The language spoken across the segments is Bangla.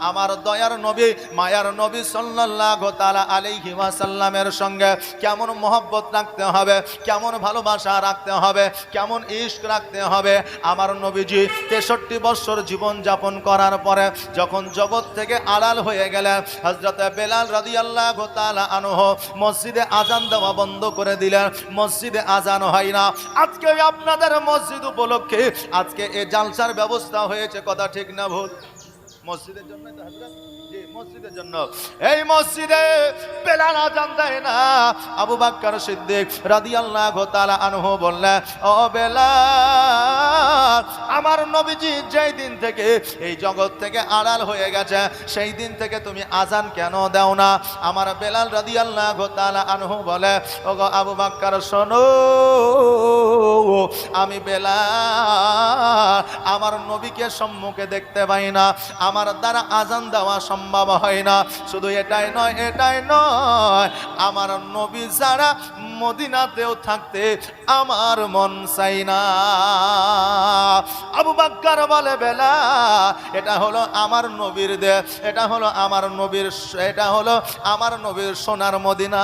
আমার দয়ার নবী মায়ার নবী সাল্লাল্লাহু তাআলা আলাইহি ওয়াসাল্লামের সঙ্গে কেমন মহব্বত রাখতে হবে, কেমন ভালোবাসা রাখতে হবে, কেমন ইশক রাখতে হবে। আমার নবীজি 63 বছর জীবন যাপন করার পরে যখন জগৎ থেকে আড়াল হয়ে গেলেন, হযরত বেলাল রাদিয়াল্লাহু তাআলা আনহু মসজিদে আজান দেওয়া বন্ধ করে দিলেন। মসজিদে আজান হয় না। আজকে আপনাদের মসজিদ উপলক্ষে আজকে এই জালসার ব্যবস্থা হয়েছে, কথা ঠিক না ভুল? মসজিদের জন্য তো হযরত, জি মসজিদের জন্য। এই মসজিদে বেলাল আজান দেয় না। আবু বকর সিদ্দিক রাদিয়াল্লাহু তাআলা আনহু বললেন, ও বেলাল, আমার নবীজি যেই দিন থেকে এই জগৎ থেকে আড়াল হয়ে গেছে সেই দিন থেকে তুমি আজান কেন দাও না? আমার বেলাল রাদিয়াল্লাহু তাআলা আনহু বলে, ওগো আবু বকর শোনো, আমি বেলাল আমার নবীকে সম্মুখে দেখতে পাই না, আমার দ্বারা আজান দেওয়া সম্ভব হয় না। শুধু এটাই নয়, আমার নবী যারা মদিনাতেও থাকতে আমার মন চাই না। আবু বকর বলে, বেলাল, এটা হলো আমার নবীর দেশ, এটা হলো আমার নবীর সোনার মদিনা।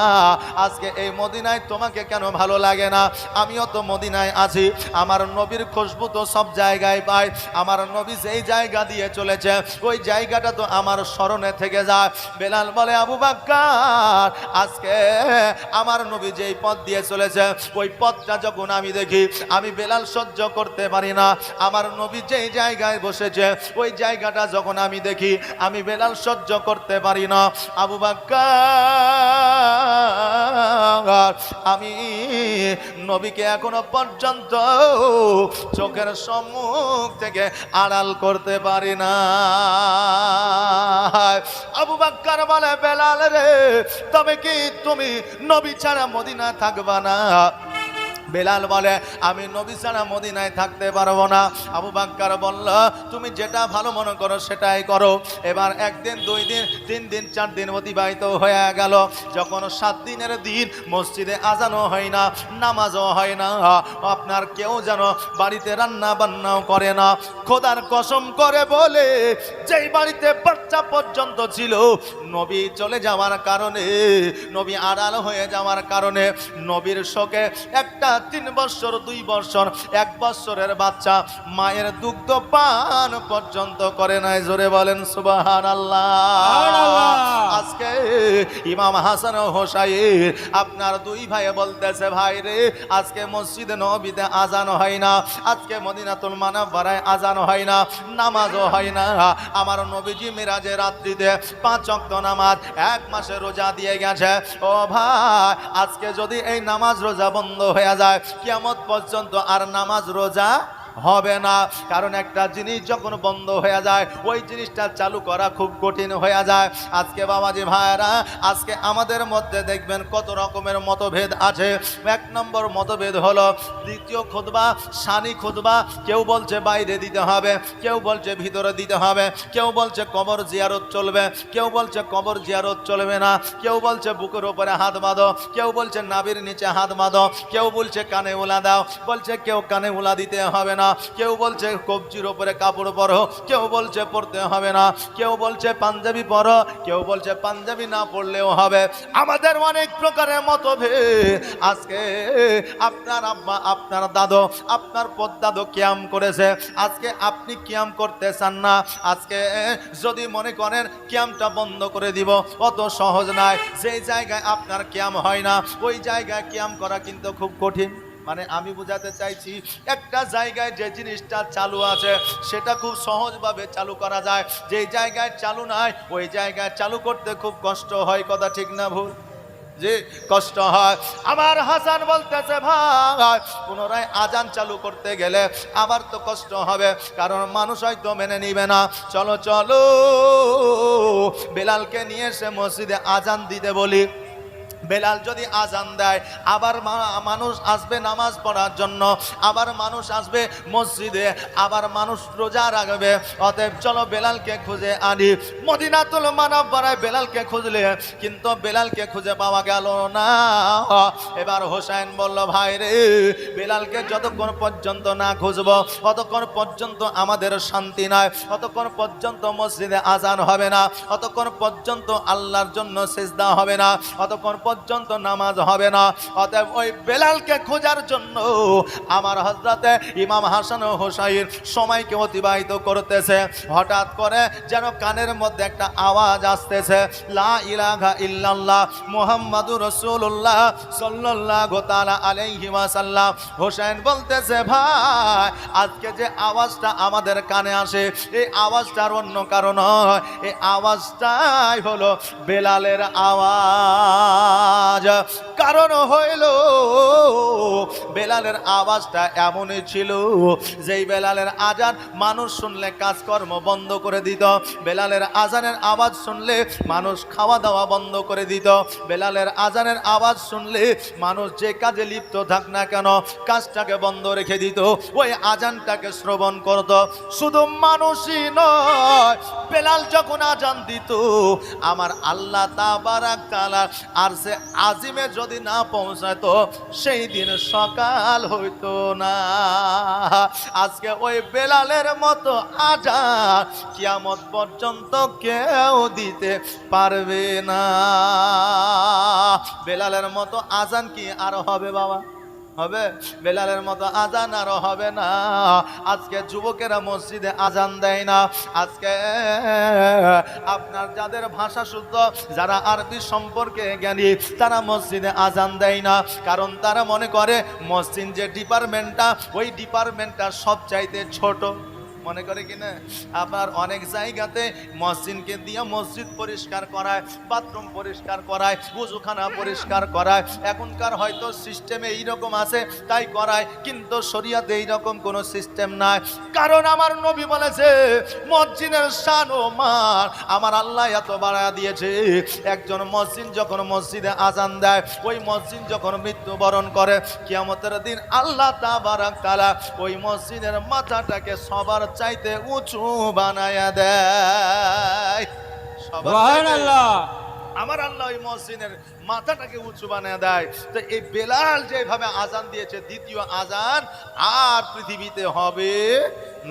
আজকে এই মদিনায় তোমাকে কেন ভালো লাগে না? আমিও তো মদিনায় আছি, আমার নবীর খুশবু তো সব জায়গায় পাই। আমার নবী যেই জায়গা দিয়ে চলেছে ওই জায়গাটা তো আমার স্মরণে থেকে যায়। বেলাল বলে, আবু বকর, আজকে আমার নবী যেই পথ দিয়ে চলেছে ওই পথটা যখন আমি দেখি, আমি বেলাল সহ্য করতে পারি না। আমার নবী যেই জায়গায় বসেছে ওই জায়গাটা যখন আমি দেখি, আমি বেলাল সহ্য করতে পারি না। আবু বকর, আমি নবীকে এখনো পর্যন্ত চোখের সম্মুখ থেকে আড়াল করতে পারি না। আবু বকর বলে, বেলাল রে, তবে কি তুমি নবী ছাড়া মদিনা থাকবা না? বেলাল বলে, আমি নবী ছাড়া মদিনায় থাকতে পারবো না। আবু বকর বলল, তুমি যেটা ভালো মনে করো সেটাই করো। এবার একদিন, 2 দিন, 3 দিন, 4 দিন অতিবাহিত হয়ে গেল। যখন 7 দিনের দিন মসজিদে আজানও হয় না, নামাজও হয় না, আপনার কেউ যেন বাড়িতে রান্না বান্নাও করে না। খোদার কসম করে বলে, যেই বাড়িতে বাচ্চা পর্যন্ত ছিল, নবী চলে যাওয়ার কারণে, নবী আড়াল হয়ে যাওয়ার কারণে, নবীর শোকে একটা 3 বছর, 2 বছর, 1 বছরের বাচ্চা মায়ের দুগ্ধ পান পর্যন্ত করে নাই। জোরে বলেন সুবহানাল্লাহ। আজকে ইমাম হাসান ও হোসাইন আপনার 2 ভাই বলতেছে, ভাই রে, আজকে মসজিদে নববীতে আজান হয় না, আজকে মদিনাতুল মুনাওয়ারায় আজান হয় না, নামাজও হয় না। আমার নবীজি মিরাজের রাত্রিতে 5 ওয়াক্ত নামাজ 1 মাসে রোজা দিয়ে গেছে। ও ভাই, আজকে যদি এই নামাজ রোজা বন্ধ হয়ে যায়, কিয়ামত পর্যন্ত আর নামাজ রোজা হবে না। কারণ একটা জিনিস যখন বন্ধ হয়ে যায় ওই জিনিসটা চালু করা খুব কঠিন হয়ে যায়। আজকে বাবাজি ভাইরা, আজকে আমাদের মধ্যে দেখবেন কত রকমের মতভেদ আছে। 1 নম্বর মতভেদ হলো দ্বিতীয় খুতবা, সানি খুতবা। কেউ বলছে বাইরে দিতে হবে, কেউ বলছে ভিতরে দিতে হবে, কেউ বলছে কবর জিয়ারত চলবে, কেউ বলছে কবর জিয়ারত চলবে না, কেউ বলছে বুকের উপরে হাত বাঁধো, কেউ বলছে নাভির নিচে হাত বাঁধো, কেউ বলছে কানে উলা দাও, বলছে কেউ কানে উলা দিতে হবে না, কেউ বলছে কবজির উপরে কাপড় পরো, কেউ বলছে পরতে হবে না, কেউ বলছে পাঞ্জাবি পরো, কেউ বলছে পাঞ্জাবি না পরলেও হবে। আমাদের অনেক প্রকারের মতভেদ। আজকে আপনার আব্বা, আপনার দাদু, আপনার পদ্দাদু কিয়াম করেছে, আজকে আপনি কিয়াম করতে চান না। আজকে যদি মনে করেন কিয়ামটা বন্ধ করে দিব, অত সহজ নয়। যেই জায়গায় আপনার কিয়াম হয় না ওই জায়গায় কিয়াম করা কিন্তু খুব কঠিন। মানে আমি বুঝাতে চাইছি, একটা জায়গায় যে জিনিসটা চালু আছে সেটা খুব সহজভাবে চালু করা যায়, যেই জায়গায় চালু নাই ওই জায়গায় চালু করতে খুব কষ্ট হয়। কথা ঠিক না ভুল? যে কষ্ট হয়। আমার হাসান বলতেছে, ভাই, পুনরায় আজান চালু করতে গেলে আবার তো কষ্ট হবে, কারণ মানুষ হয়তো মেনে নিবে না। চলো চলো বেলালকে নিয়ে এসে মসজিদে আজান দিতে বলি। বেলাল যদি আজান দেয় আবার মানুষ আসবে নামাজ পড়ার জন্য, আবার মানুষ আসবে মসজিদে, আবার মানুষ রোজা রাখবে। অতএব চলো বেলালকে খুঁজে আনি। মদিনাতুল মুনাওয়ারায় বেলালকে খুঁজলে কিন্তু বেলালকে খুঁজে পাওয়া গেল না। এবার হোসেন বলল, ভাই রে, বেলালকে যতক্ষণ পর্যন্ত না খুঁজবো ততক্ষণ পর্যন্ত আমাদের শান্তি নাই, ততক্ষণ পর্যন্ত মসজিদে আজান হবে না, ততক্ষণ পর্যন্ত আল্লাহর জন্য সিজদা হবে না, ততক্ষণ পর্যন্ত নামাজ হবে না। অতএব ওই বেলালকে খোঁজার জন্য আমার হযরতে ইমাম হাসান ও হোসাইন সময়কে অতিবাহিত করতেছে। হঠাৎ করে যেন কানের মধ্যে একটা আওয়াজ আসতেছে, লা ইলাহা ইল্লাল্লাহ মুহাম্মাদুর রাসূলুল্লাহ সাল্লাল্লাহু তাআলা আলাইহি ওয়াসাল্লাম। হোসেন বলতেছে, ভাই আজকে যে আওয়াজটা আমাদের কানে আসে এই আওয়াজটার অন্য কারণ নয়, এই আওয়াজটাই হলো বেলালের আওয়াজ। কারণ হইল বেলালের আওয়াজটা এমনই ছিল যেই বেলালের আজান মানুষ শুনলে কাজকর্ম বন্ধ করে দিত, বেলালের আজানের আওয়াজ শুনলে মানুষ খাওয়া দাওয়া বন্ধ করে দিত, বেলালের আজানের আওয়াজ শুনলে মানুষ যে কাজে লিপ্ত থাক না কেন কাজটাকে বন্ধ রেখে দিত, ওই আজানটাকে শ্রবণ করত। শুধু মানুষই নয়, বেলাল যখন আজান দিত আমার আল্লাহ তাবারাক তাআলা আরশে আজিমে যদি না পৌঁছাতো সেই দিন সকাল হইতো না। আজকে ওই বেলালের মতো আজান কিয়ামত পর্যন্ত কেউ দিতে পারবে না। বেলালের মতো আজান কি আর হবে বাবা? হবে? বেলালের মতো আজান আর হবে না। আজকে যুবকেরা মসজিদে আজান দেয় না। আজকে আপনার যাদের ভাষা শুদ্ধ, যারা আরবি সম্পর্কে জ্ঞানী, তারা মসজিদে আজান দেয় না। কারণ তারা মনে করে মসজিদ যে ডিপার্টমেন্টটা, ওই ডিপার্টমেন্টটা সবচাইতে ছোট। মনে করে কিনা? আবার অনেক জায়গাতে মসজিদকে দিয়ে মসজিদ পরিষ্কার করায়, বাথরুম পরিষ্কার করায়, ওযুখানা পরিষ্কার করায়। এখনকার হয়তো সিস্টেমে এইরকম আছে তাই করায়, কিন্তু শরীয়তে এইরকম কোনো সিস্টেম নাই। কারণ আমার নবী বলেছে মসজিদের শান ও মান আমার আল্লাহ এত বাড়ায় দিয়েছে। একজন মসজিদ যখন মসজিদে আজান দেয়, ওই মসজিদ যখন মৃত্যুবরণ করে, কিয়ামতের দিন আল্লাহ তাবারাক তাআলা ওই মসজিদের মাথাটাকে সবার চাইতে উঁচু বানায়া দেয়। সুবহানাল্লাহ। আমার আল্লাহ ওই মসজিদের মাথাটাকে উঁচু বানিয়ে দেয়। তো এই বেলাল যেভাবে আজান দিয়েছে, দ্বিতীয় আজান আর পৃথিবীতে হবে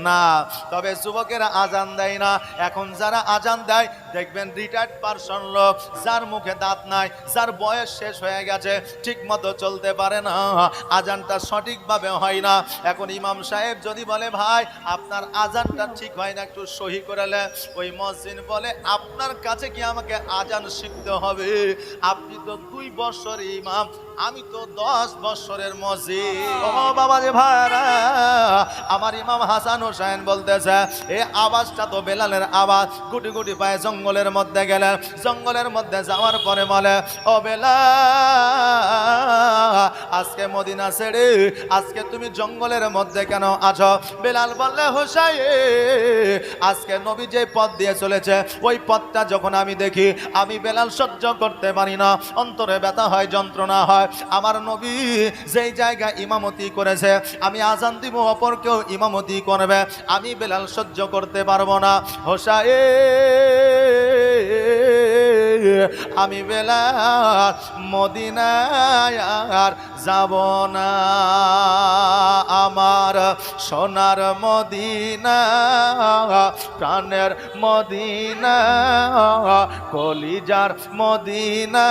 না। তবে যুবকেরা আজান দেয় না। এখন যারা আজান দেয় দেখবেন রিটায়ার্ড পারসন লোক, যার মুখে দাঁত নাই, যার বয়স শেষ হয়ে গেছে, ঠিক মতো চলতে পারে না, আজানটা সঠিকভাবে হয় না। এখন ইমাম সাহেব যদি বলে ভাই আপনার আজানটা ঠিক হয় না, একটু সহি করালে, ওই মসজিদ বলে আপনার কাছে কি আমাকে আজান শিখতে হবে? আপনি তো 2 বছর ইমাম, আমি তো 10 বছরের মসজিদ। ও বাবা যে ভাইরা, আমার ইমাম হাসান হোসেন বলতেছে এই আওয়াজটা তো বেলালের আওয়াজ। গুটি গুটি পায়ে জঙ্গলের মধ্যে গেলেন। জঙ্গলের মধ্যে যাওয়ার পরে বলে, ও বেলাল, আজকে মদিনা ছেড়ে আজকে তুমি জঙ্গলের মধ্যে কেন আছো? বেলাল বললে, হোসাইন, আজকে নবী যে পথ দিয়ে চলেছে ওই পথটা যখন আমি দেখি আমি বেলাল সহ্য করতে পারি না, অন্তরে ব্যথা হয়, যন্ত্রণা হয়। আমার নবী যেই জায়গায় ইমামতি করেছে, আমি আজান দিব অপর কেউ ইমামতি করবে, আমি বেলাল সহ্য করতে পারবো না। হোসাইন, আমি বেলাল মদিনায় আর যাব না। আমার সোনার মদিনা, প্রাণের মদিনা, কলিজার মদিনা,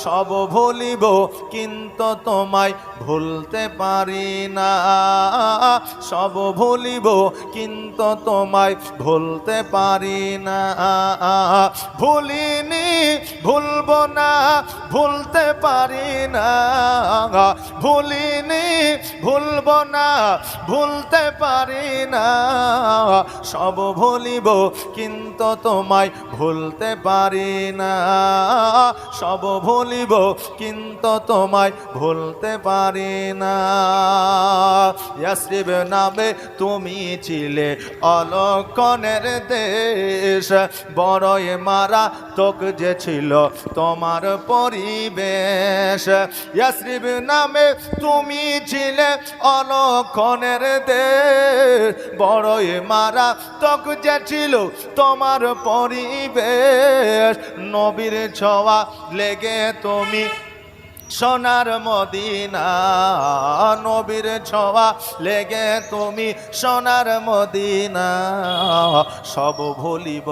সব ভুলিব কিন্তু তোমায় ভুলতে পারি না। সব ভুলিব কিন্তু তোমায় ভুলতে পারি না। ভুলিনি, ভুলব না, ভুলতে পারি না। ভুলিনি ভুলব না ভুলতে পারি না সব ভুলিব কিন্তু তোমায় ভুলতে পারি না সব ভুলিব কিন্তু তোমায় ভুলতে পারি না ইয়াসরিব নামে তুমি ছিলে অলক্ষণের দেশ বড়ই মারা তোক যে ছিল তোমার পরিবেশ ইয়াসরিব নামে তুমি ছিলে অলক্ষণের দেশ বড়ই মারা তোক যে ছিল তোমার পরিবেশ নবীর ছোঁয়া লেগে তুমি সোনার মদিনা নবীর ছোঁয়া লেগে তুমি সোনার মদিনা সব ভুলিব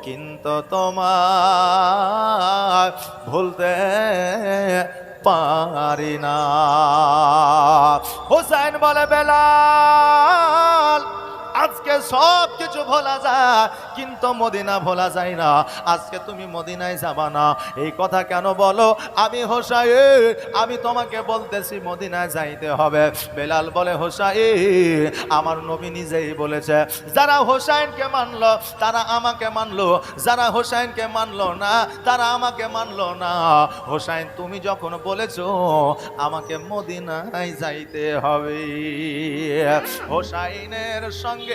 কিন্তু তোমার ভুলতে পারি না হুসাইন বলে বেলাল আজকে সব কিছু ভোলা যায় কিন্তু মদিনা ভোলা যায় না আজকে তুমি মদিনায় যাবা না এই কথা কেন বলো আমি হোসাইন আমি তোমাকে বলতেছি মদিনায় যাইতে হবে বেলাল বলে হোসাইন আমার নবী নিজেই বলেছে যারা হোসাইনকে মানলো তারা আমাকে মানলো যারা হোসাইনকে মানলো না তারা আমাকে মানলো না হোসাইন তুমি যখন বলেছো আমাকে মদিনায় যাইতে হবে হোসাইনের সঙ্গে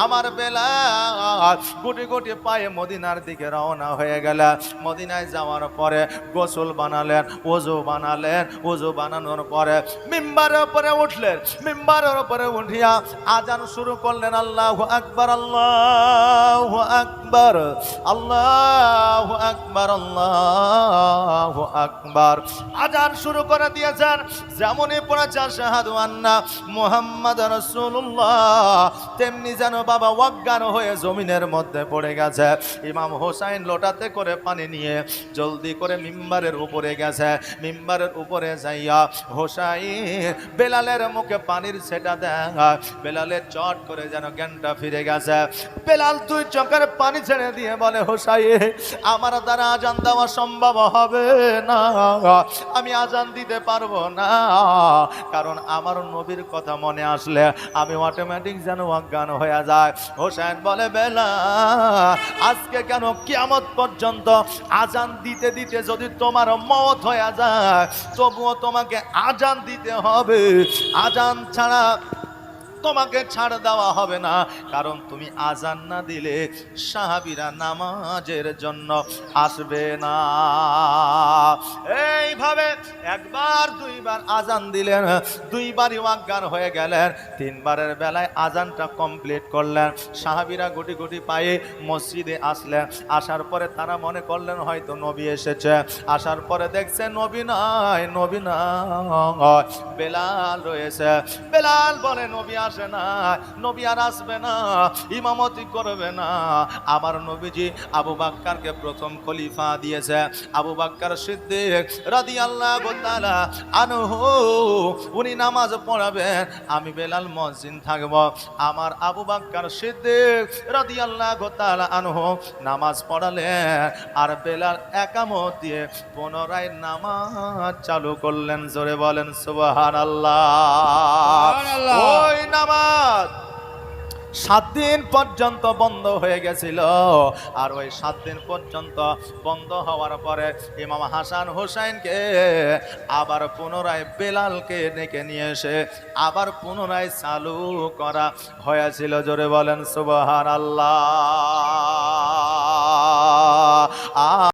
আমার বেলাল গুটি গুটি পায়ে মদিনার দিকে রওনা হয়ে গেল মদিনায় যাওয়ার পরে গোসল বানালেন ওযু বানানোর পরে মিম্বারের উপরে উঠলেন মিম্বারের উপরে উঠিয়া আজান শুরু করলেন আল্লাহু আকবার আল্লাহু আকবার আল্লাহু আকবার আল্লাহু আকবার আজান শুরু করে দিয়েছেন যেমনই পড়েছে আশহাদু আন্না মুহাম্মাদুর রাসূলুল্লাহ তেমনি যেন বাবা অজ্ঞান হয়ে জমিনের মধ্যে পড়ে গেছে ইমাম হোসাইন লোটাতে করে পানি নিয়ে জলদি করে মিম্বারের উপরে গেছে মিম্বারের উপরে যাইয়া হোসাইন বেলালের মুখে পানির ছেটা দেয় বেলালের চট করে যেন জ্ঞানটা ফিরে গেছে বেলাল দুই চোখের পানি ছেড়ে দিয়ে বলে হোসাইন আমার দ্বারা আজান দেওয়া সম্ভব হবে না আমি আজান দিতে পারবো না কারণ আমার নবীর কথা মনে আসলে আমি অটোমেটিক যেন অজ্ঞান হয়ে যায় হোসেন বলে বেলাল আজকে কেন কিয়ামত পর্যন্ত আজান দিতে দিতে যদি তোমার মওত হয়ে যায় তবুও তোমাকে আজান দিতে হবে আজান ছাড়া তোমাকে ছাড় দেওয়া হবে না কারণ তুমি আজান না দিলে সাহাবীরা নামাজের জন্য আসবে না এইভাবে একবার দুইবার আজান দিলেন দুইবারই অজ্ঞান হয়ে গেলেন তিনবারের বেলায় আজানটা কমপ্লিট করলেন সাহাবীরা গুটি গুটি পায়ে মসজিদে আসলেন আসার পরে তারা মনে করলেন হয়তো নবী এসেছে আসার পরে দেখছে নবী নাই বেলাল রয়েছে বেলাল বলে নবী আসে না নবী আর আসবে না ইমামতি করবে না আমার নবীজি আবু বকরকে প্রথম খলিফা দিয়েছে আবু বকর সিদ্দিক রাদিয়াল্লাহু তাআলা আনহু উনি নামাজ পড়াবেন আমি বেলাল মুয়াজ্জিন থাকব আমার আবু বকর সিদ্দিক রাদিয়াল্লাহু তাআলা আনহু নামাজ পড়ালেন আর বেলাল একামত দিয়ে পুনরায় নামাজ চালু করলেন জোরে বলেন সুবহানাল্লাহ ওই নামাজ 7 দিন পর্যন্ত বন্ধ হয়ে গেছিল আর ওই 7 দিন পর্যন্ত বন্ধ হওয়ার পরে ইমাম হাসান হোসেনকে আবার পুনরায় বেলালকে ডেকে নিয়ে এসে আবার পুনরায় চালু করা হয়েছিল জোরে বলেন সুবহানাল্লাহ